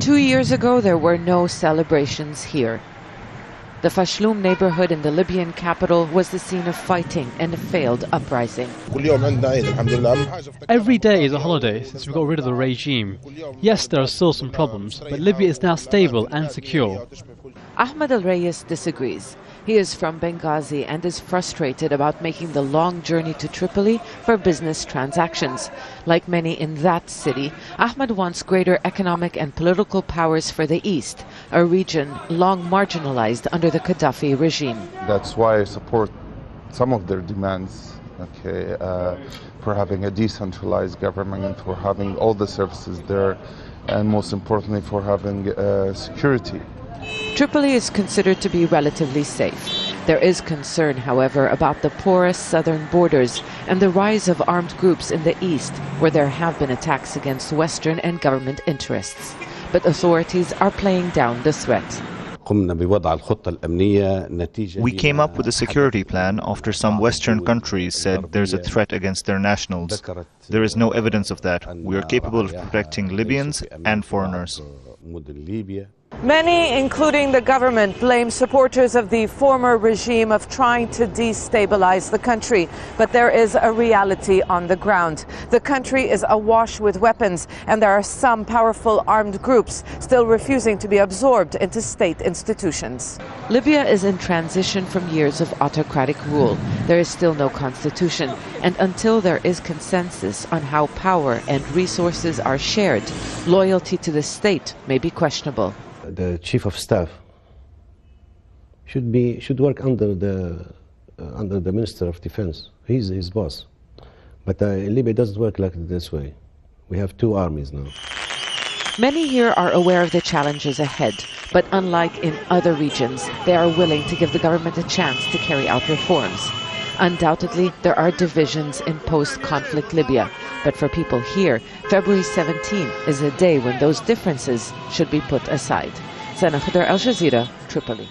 2 years ago, there were no celebrations here. The Fashloum neighborhood in the Libyan capital was the scene of fighting and a failed uprising. Every day is a holiday since we got rid of the regime. Yes, there are still some problems, but Libya is now stable and secure. Ahmed Al-Reyes disagrees. He is from Benghazi and is frustrated about making the long journey to Tripoli for business transactions. Like many in that city, Ahmed wants greater economic and political powers for the east, a region long marginalized under the Gaddafi regime. That's why I support some of their demands, for having a decentralized government, for having all the services there, and most importantly for having security. Tripoli is considered to be relatively safe. There is concern, however, about the porous southern borders and the rise of armed groups in the east, where there have been attacks against Western and government interests. But authorities are playing down the threat. We came up with a security plan after some Western countries said there's a threat against their nationals. There is no evidence of that. We are capable of protecting Libyans and foreigners. Many, including the government, blame supporters of the former regime of trying to destabilize the country. But there is a reality on the ground. The country is awash with weapons, and there are some powerful armed groups still refusing to be absorbed into state institutions. Libya is in transition from years of autocratic rule. There is still no constitution, and until there is consensus on how power and resources are shared, loyalty to the state may be questionable. The chief of staff should work under the Minister of Defense. He's his boss. But Libya doesn't work like this way. We have two armies now. Many here are aware of the challenges ahead, but unlike in other regions, they are willing to give the government a chance to carry out reforms. Undoubtedly, there are divisions in post-conflict Libya, but for people here, February 17 is a day when those differences should be put aside. Sana Khadr, Al Jazeera, Tripoli.